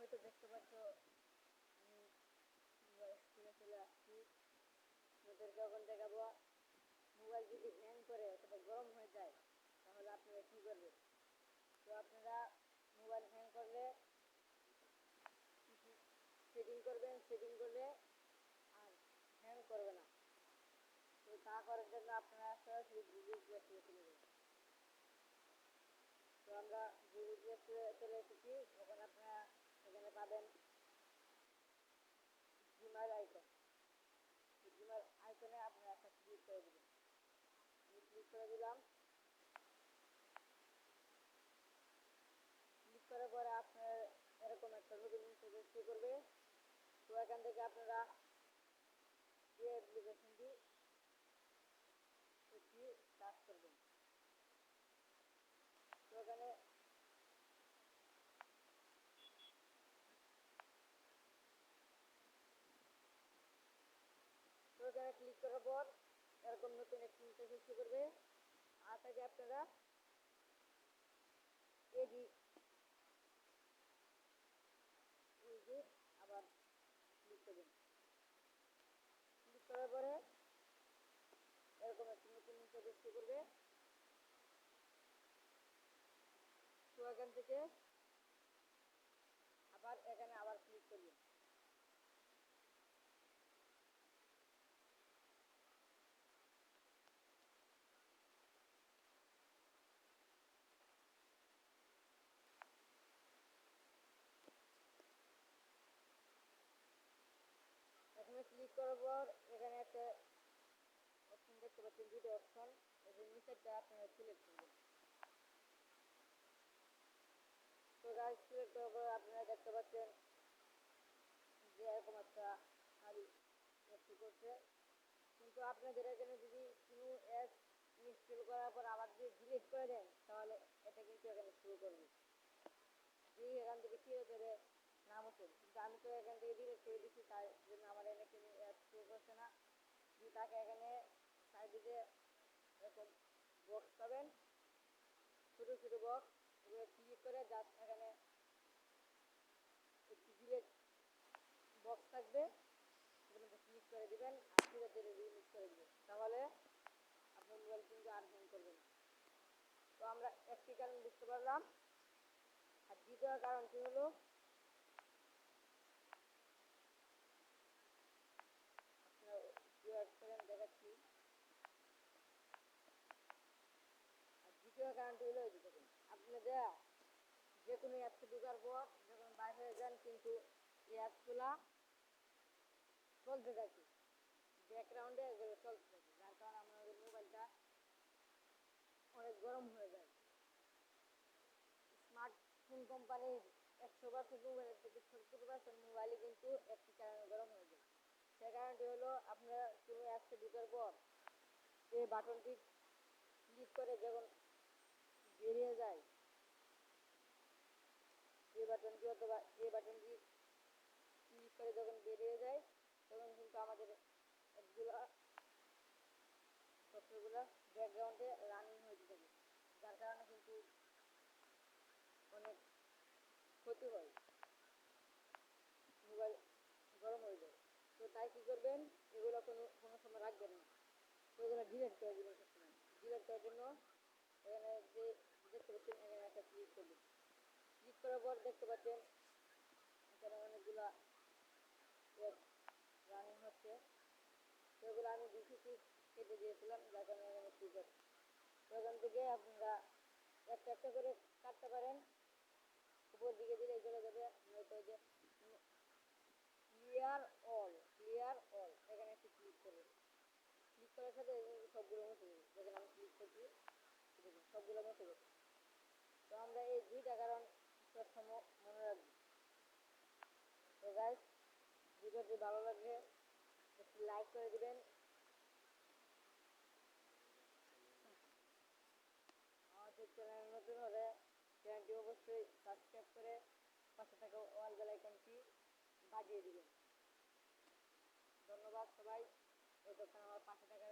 তো দেখতে পাচ্ছ আমি স্ক্রিনে চলে আসছি। আপনাদেরকে এখন দেখাবো মোবাইল যদি হ্যাং করে অথবা গরম হয়ে যায় তাহলে আপনারা কী করবেন। তো আপনারা মোবাইল হ্যাং করলে সেটিং করবেন, সেটিং করলে আর হ্যাং করবে না। তো তা করার জন্য আপনারা সরাসরি গুগল প্লে স্টোরে চলে যাবেন। তো আমরা গুগল প্লে স্টোরে চলে এসেছি। এখন আপনারা এখানে পাবেন জিমেইল আইকন। জিমেইল আইকনে আপনারা একটা ক্লিক করে দেবেন। আমি ক্লিক করে দিলাম। ক্লিক করার পরে আপনার এরকম একটা নতুন ইন্টারফেস শো করবে। তো এখান থেকে আপনারা এই অ্যাপ্লিকেশনটি একটি কাজ করবেন। তো এখানে ক্লিক করার পর এরকম নতুন একটি ইন্টারফেস শো করবে। আর তাকে আপনারা এডি আবার ক্লিক করবেন। ক্লিক করার পরে এরকম একটি নতুন ইন্টারফেস শো করবে। তো এখান থেকে এখানে আবার ক্লিক করবেন। এখানে ক্লিক করার পর এখানে একটা অপশন দেখতে পাচ্ছেন, দুটো অপশন। এর নিচেরটা আপনারা সিলেক্ট করবেন। তো গাইস সিলেক্ট করার পর আপনারা দেখতে পাচ্ছেন যে এরকম একটা খালি অ্যাপটি করছে। কিন্তু আপনাদের এখানে যদি কোনো অ্যাপ ইনস্টল করার পর আবার যদি ডিলিট করে দেন তাহলে এটা কিন্তু এখানে শুরু করবে। যে এখান থেকে ফিরে চলে নাম হচ্ছে, কিন্তু আমি তো এখান থেকে ডিলিট করে দিচ্ছি, তার জন্য আমার এখানে অ্যাপ শুরু করছে না। যদি তাকে এখানে সাইডে এরকম বক্স পাবেন, ছোটো ছোটো বক্স, এগুলো ক্লিক করে জাস্ট এখানে একটি ডিলিট বক্স থাকবে, সেখানে ক্লিক করে দেবেন আর ধীরে ধীরে রিলিজ করে দেবেন। তাহলে আপনার মোবাইল কিন্তু আর হ্যাং করবে না। তো আমরা একটি কারণ বুঝতে পারলাম। আর দ্বিতীয় কারণটি হলো দেখাচ্ছি। আর দ্বিতীয় কারণটি হলো আপনারা যে কোনো অ্যাপসে ঢোকার পর যখন বাইরে হয়ে যান কিন্তু এই অ্যাপসগুলা চলতে থাকে, ব্যাকগ্রাউন্ডে এগুলো চলতে থাকে, যার কারণে আমাদের মোবাইলটা অনেক গরম হয়ে যায়। স্মার্টফোন কোম্পানির 100% মোবাইলের থেকে 70% মোবাইলই কিন্তু একটি কারণে গরম হয়ে যায়। সে কারণটি হলো আপনারা কোনো অ্যাপসে ঢোকার পর এই বাটনটি ক্লিক করে যখন বেরিয়ে যায়, এই বাটনটি অথবা এই বাটনটি ক্লিক করে যখন বেরিয়ে যায় তখন কিন্তু আমাদের অ্যাপগুলো সফটওয়্যারগুলো ব্যাকগ্রাউন্ডে রানিং হয়ে থাকে, যার কারণে কিন্তু অনেক ক্ষতি হয়, মোবাইল গরম হয়ে যায়। তো তাই কী করবেন, এগুলো কোনো সময় রাখবেন না। তো এগুলো ডিলিট করে দেবেন সবসময়। ডিলিট করার জন্য এখানে যে দেখতে পাচ্ছেন এখানে একটা ক্লিক করবেন। ক্লিক করার পর দেখতে পাচ্ছেন এখানে অনেকগুলো অ্যাপ রানিং হচ্ছে। সেগুলো আমি ডিসিসি কেটে দিয়েছিলাম, যার কারণে এখানে ক্লিক আছে। তো এখান থেকে আপনারা একটা একটা করে কাটতে পারেন। উপর দিকে দিলে চলে যাবে, নয়তো যে ক্লিয়ার অল এখানে একটু ক্লিক করবেন। ক্লিক করার সাথে সবগুলো মুছে যাবে। যেখানে আমি ক্লিক করছি দেখুন সবগুলো মুছে যাবে। তো আমরা এই দুইটা কারণ সবসময় মনে রাখবো। তো গাইস, ভিডিওটি ভালো লাগলে একটু লাইক করে দেবেন। আমাদের চ্যানেল নতুন হলে চ্যানেলটি অবশ্যই সাবস্ক্রাইব করে পাশে থাকা অল বেল আইকনটি বাজিয়ে দিবেন। ধন্যবাদ সবাই, এতক্ষণ আমার পাশে থাকার